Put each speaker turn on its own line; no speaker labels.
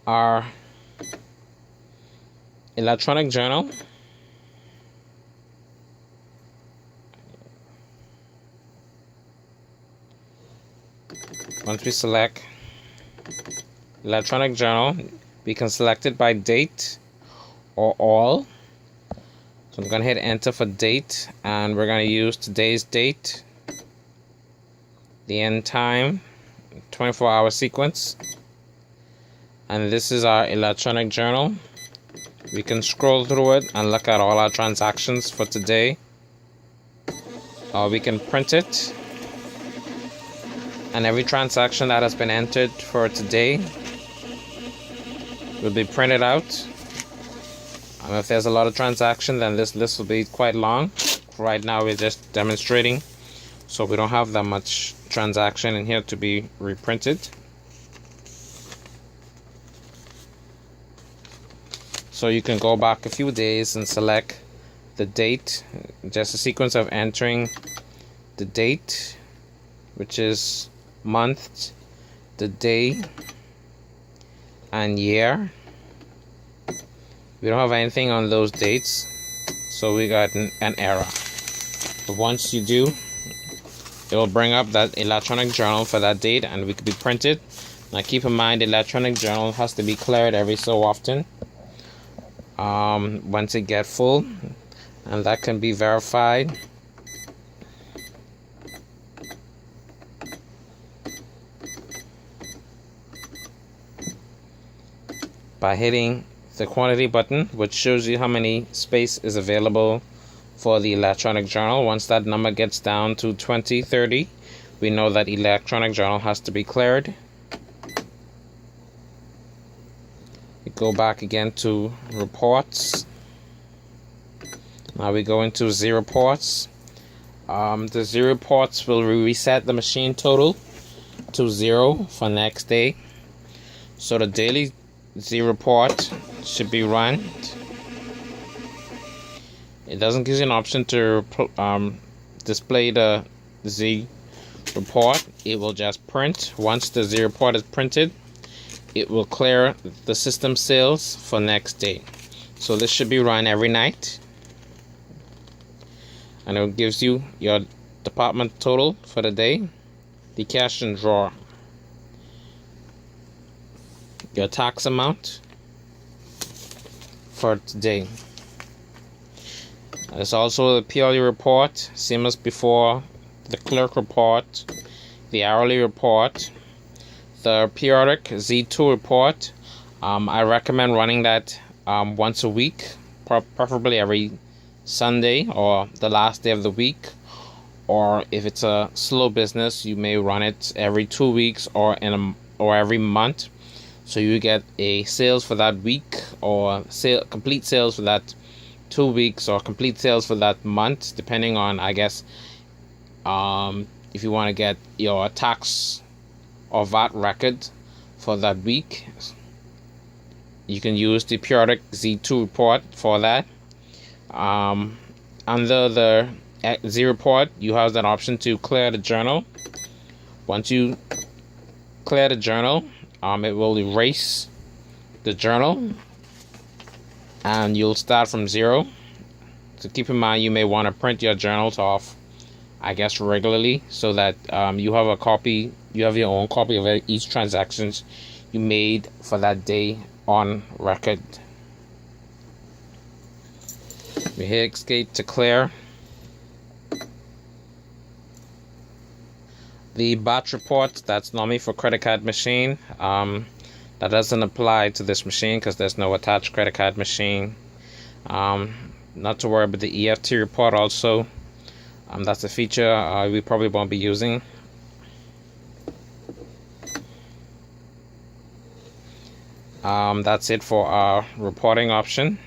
our electronic journal. Once we select electronic journal, we can select it by date or all. So I'm going to hit enter for date, and we're going to use today's date, the end time, 24-hour sequence. And this is our electronic journal. We can scroll through it and look at all our transactions for today. Or we can print it. And every transaction that has been entered for today will be printed out. And if there's a lot of transactions, then this list will be quite long. Right now we're just demonstrating, so we don't have that much transaction in here to be reprinted. So you can go back a few days and select the date, just a sequence of entering the date, which is month, the day, and year. We don't have anything on those dates, so we got an error. But once you do, it will bring up that electronic journal for that date, and we could be printed. Now keep in mind, the electronic journal has to be cleared every so often once it gets full, and that can be verified by hitting the quantity button, which shows you how many space is available for the electronic journal. Once that number gets down to 20, 30, we know that electronic journal has to be cleared. We go back again to reports. Now we go into DayReports. The DayReports will reset the machine total to 0 for next day. So the daily DayReport should be run. It doesn't give you an option to display the Z report. It will just print. Once the Z report is printed, it will clear the system sales for next day. So this should be run every night, and it gives you your department total for the day, the cash and drawer, your tax amount for today. There's also the PLE report, same as before, the clerk report, the hourly report, the periodic Z2 report. I recommend running that once a week, preferably every Sunday or the last day of the week. Or if it's a slow business, you may run it every 2 weeks or every month. So you get a sales for that week, or complete sales for that 2 weeks, or complete sales for that month, depending on, I guess, if you want to get your tax or VAT record for that week. You can use the periodic Z2 report for that. Under the Z report, you have that option to clear the journal. Once you clear the journal, it will erase the journal, and you'll start from 0. So keep in mind, you may want to print your journals off, I guess, regularly, so that you have a copy. You have your own copy of each transactions you made for that day on record. We hit escape to clear. The batch report, that's normally for credit card machine. That doesn't apply to this machine because there's no attached credit card machine. Not to worry about the EFT report also. That's a feature we probably won't be using. That's it for our reporting option.